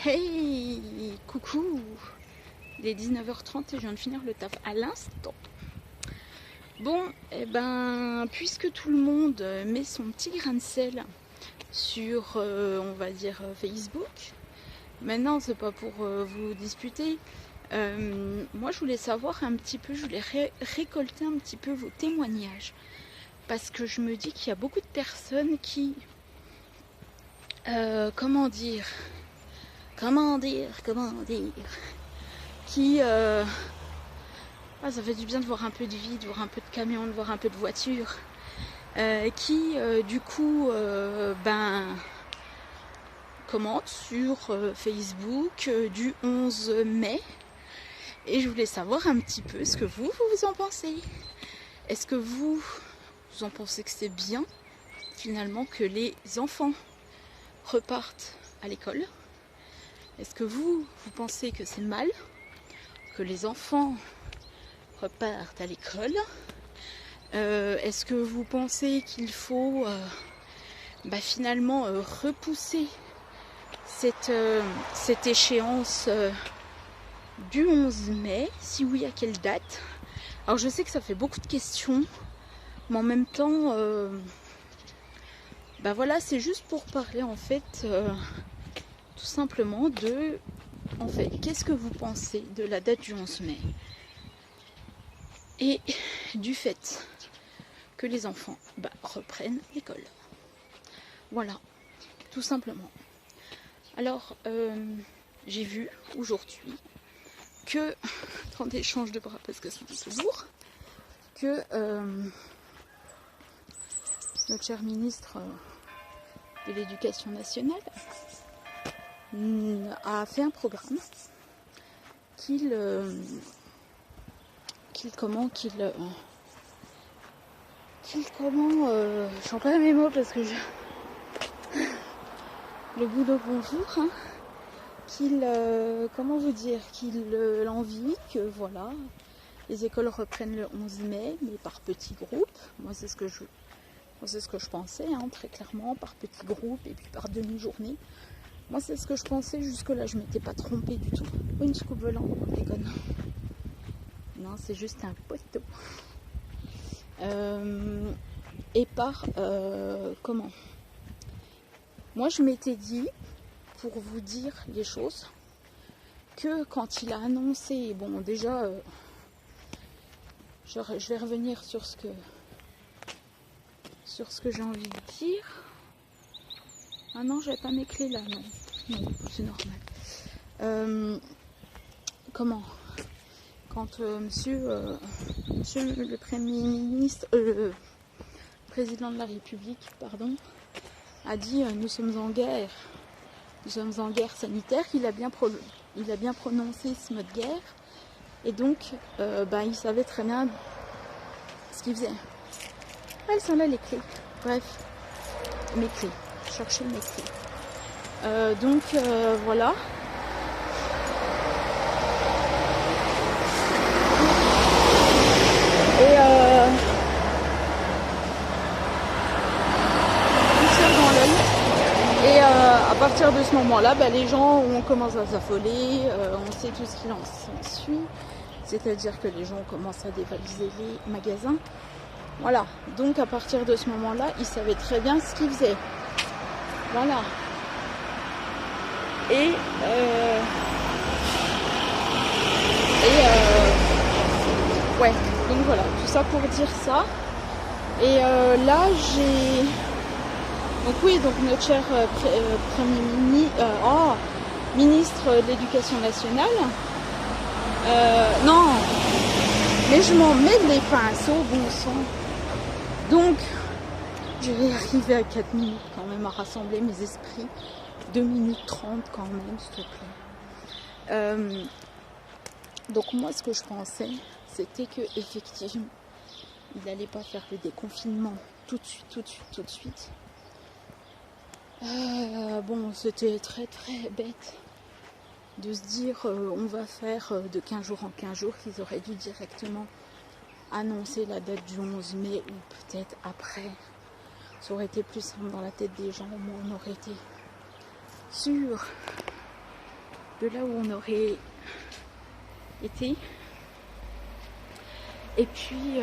Hey, coucou. Il est 19h30 et je viens de finir le taf à l'instant. Bon, puisque tout le monde met son petit grain de sel sur, on va dire, Facebook, maintenant, c'est pas pour vous disputer. Moi, je voulais savoir un petit peu, je voulais récolter un petit peu vos témoignages. Parce que je me dis qu'il y a beaucoup de personnes qui... comment dire qui ça fait du bien de voir un peu de vie, de voir un peu de camions, de voir un peu de voitures, qui du coup commentent sur Facebook du 11 mai, et je voulais savoir un petit peu ce que vous en pensez. Est-ce que vous en pensez que c'est bien finalement que les enfants repartent à l'école? Est-ce que vous pensez que c'est mal que les enfants repartent à l'école? Est-ce que vous pensez qu'il faut finalement repousser cette échéance du 11 mai? Si oui, à quelle date? Alors je sais que ça fait beaucoup de questions, mais en même temps, voilà, c'est juste pour parler en fait... tout simplement de, en fait, qu'est-ce que vous pensez de la date du 11 mai et du fait que les enfants reprennent l'école. Voilà, tout simplement. Alors, j'ai vu aujourd'hui que, attendez, je change de bras parce que c'est un peu lourd, que notre cher ministre de l'Éducation nationale a fait un programme qu'il j'emploie mes mots parce que le boulot bonjour, hein, qu'il envie que voilà, les écoles reprennent le 11 mai, mais par petits groupes. Moi c'est ce que je pensais, hein, très clairement, par petits groupes et puis par demi-journée. Moi, c'est ce que je pensais jusque-là, je m'étais pas trompée du tout. Oh, une soucoupe volante, on déconne. Non, c'est juste un poteau. Et par... comment? Moi, je m'étais dit, pour vous dire les choses, que quand il a annoncé... Bon, déjà, je vais revenir sur ce que j'ai envie de dire. Ah non, j'avais pas mes clés là, non. Non, c'est normal. Comment? Quand monsieur le Premier ministre, le président de la République, pardon, a dit nous sommes en guerre sanitaire, il a bien prononcé ce mot de guerre, et donc il savait très bien ce qu'il faisait. Ah, elles sont là les clés. Bref, mes clés. Chercher mes clés. Donc voilà. Et à partir de ce moment-là, les gens ont commencé à s'affoler, on sait tout ce qu'il en s'ensuit, c'est-à-dire que les gens commencent à dévaliser les magasins. Voilà, donc à partir de ce moment-là, ils savaient très bien ce qu'ils faisaient. Voilà. Et ouais, donc voilà, tout ça pour dire ça. Et là, j'ai... Donc oui, donc notre cher ministre de l'Éducation nationale, non, mais je m'en mets les pinceaux, bon sang. Donc, je vais arriver à 4 minutes quand même à rassembler mes esprits. 2 minutes 30 quand même, s'il te plaît. Donc moi, ce que je pensais, c'était que effectivement, il n'allait pas faire le déconfinement tout de suite. Bon, c'était très très bête de se dire on va faire de 15 jours en 15 jours, qu'ils auraient dû directement annoncer la date du 11 mai ou peut-être après. Ça aurait été plus simple dans la tête des gens, au moins on aurait été sûr de là où on aurait été. Et puis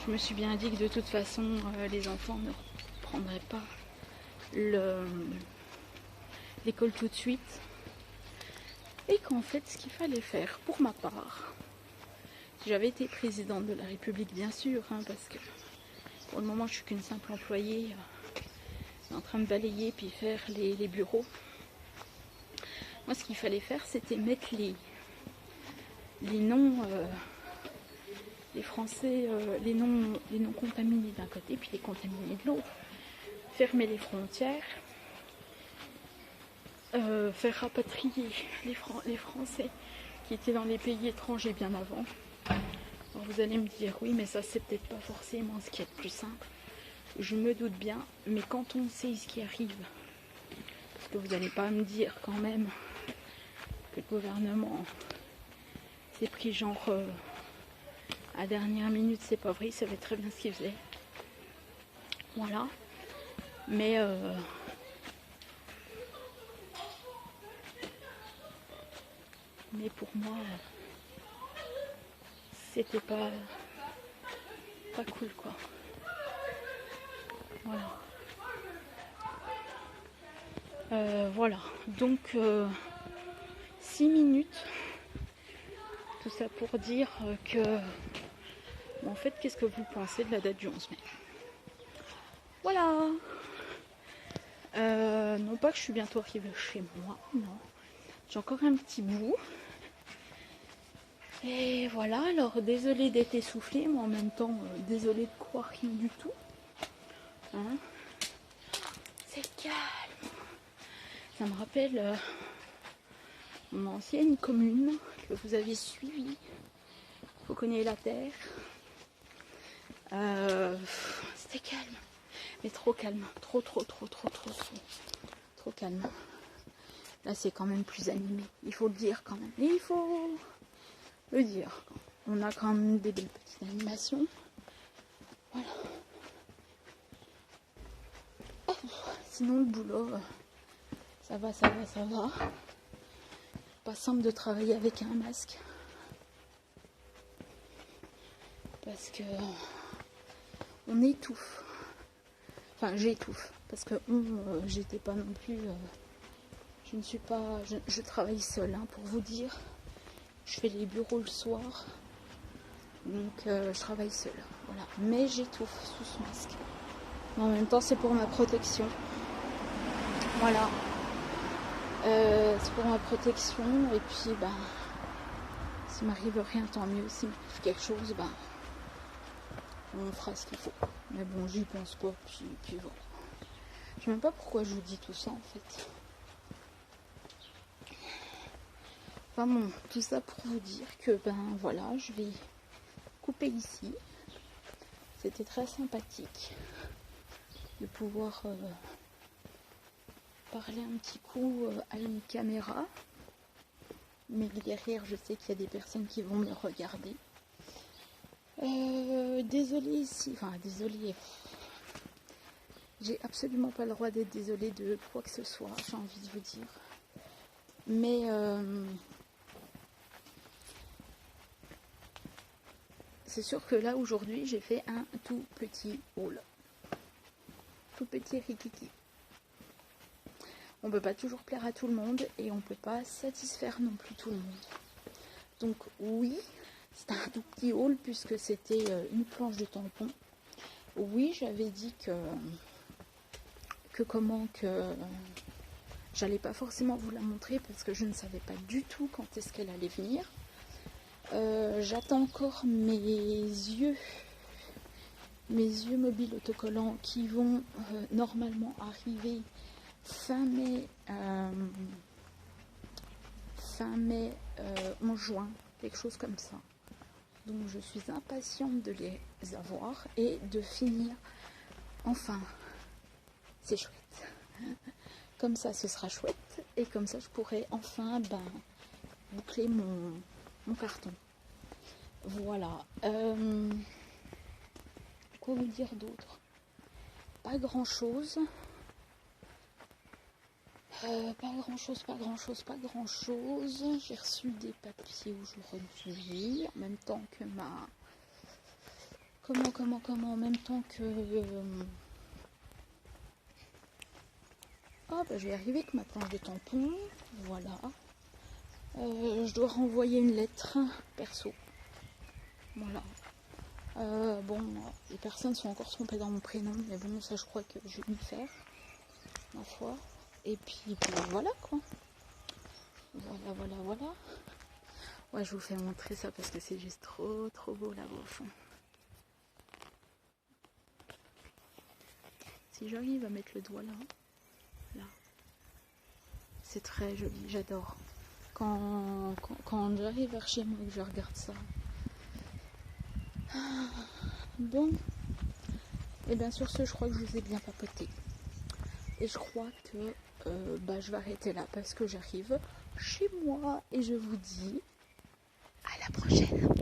je me suis bien dit que de toute façon les enfants ne prendraient pas l'école tout de suite. Et qu'en fait ce qu'il fallait faire pour ma part, si j'avais été présidente de la République bien sûr, parce que pour le moment je suis qu'une simple employée en train de balayer puis faire les bureaux. Moi ce qu'il fallait faire c'était mettre les noms les Français, les noms contaminés d'un côté puis les contaminés de l'autre, fermer les frontières, faire rapatrier les Français qui étaient dans les pays étrangers bien avant. Alors vous allez me dire oui mais ça c'est peut-être pas forcément ce qui est le plus simple. Je me doute bien, mais quand on sait ce qui arrive, parce que vous n'allez pas me dire quand même que le gouvernement s'est pris genre à dernière minute, c'est pas vrai, il savait très bien ce qu'il faisait. Voilà. Mais pour moi, c'était pas cool quoi. Voilà. Voilà. Donc 6 minutes. Tout ça pour dire que en fait, qu'est-ce que vous pensez de la date du 11 mai? Voilà. Non pas que je suis bientôt arrivée chez moi, non. J'ai encore un petit bout. Et voilà, alors désolée d'être essoufflée, mais en même temps, désolée de croire rien du tout. Hein, c'est calme. Ça me rappelle mon ancienne commune que vous avez suivie. Vous connaissez la terre. C'était calme. Mais trop calme. Trop calme. Là, c'est quand même plus animé. Il faut le dire quand même. Il faut le dire. On a quand même des belles petites animations. Voilà. Oh, sinon, le boulot, ça va. Pas simple de travailler avec un masque. Parce que on étouffe. Enfin, j'étouffe. Parce que j'étais pas non plus... je ne suis pas... Je travaille seule, pour vous dire. Je fais les bureaux le soir. Donc, je travaille seule. Voilà. Mais j'étouffe sous ce masque. Mais en même temps, c'est pour ma protection. Voilà. C'est pour ma protection. Et puis, s'il m'arrive rien, tant mieux. S'il m'arrive quelque chose, on fera ce qu'il faut. Mais bon, j'y pense pas. Puis voilà. Je sais même pas pourquoi je vous dis tout ça, en fait. Enfin bon, tout ça pour vous dire que, voilà, je vais couper ici. C'était très sympathique de pouvoir parler un petit coup à une caméra. Mais derrière, je sais qu'il y a des personnes qui vont me regarder. Désolée désolée. J'ai absolument pas le droit d'être désolée de quoi que ce soit, j'ai envie de vous dire. Mais c'est sûr que là, aujourd'hui, j'ai fait un tout petit haul. Tout petit rikiki. On peut pas toujours plaire à tout le monde et on peut pas satisfaire non plus tout le monde. Donc oui, c'est un tout petit haul puisque c'était une planche de tampon. Oui, j'avais dit que j'allais pas forcément vous la montrer parce que je ne savais pas du tout quand est-ce qu'elle allait venir. J'attends encore mes yeux mobiles autocollants qui vont normalement arriver fin mai, en juin, quelque chose comme ça. Donc je suis impatiente de les avoir et de finir. Enfin, c'est chouette. Comme ça, ce sera chouette. Et comme ça, je pourrai enfin boucler mon carton. Voilà. Quoi vous dire d'autre? Pas grand chose. Pas grand chose, pas grand chose, pas grand chose. J'ai reçu des papiers aujourd'hui, en même temps que ma... Comment, en même temps que... Ah bah je vais arriver avec ma planche de tampon, voilà. Je dois renvoyer une lettre perso, voilà. Bon, les personnes sont encore trompées dans mon prénom, mais bon, ça je crois que je vais m'y faire, ma foi. Et puis voilà quoi. Voilà. Ouais, je vous fais montrer ça parce que c'est juste trop beau là-bas au fond. Si j'arrive à mettre le doigt là, c'est très joli, j'adore. Quand j'arrive vers chez moi et que je regarde ça. Bon, et bien sur ce, je crois que je vous ai bien papoté. Et je crois que je vais arrêter là parce que j'arrive chez moi et je vous dis à la prochaine.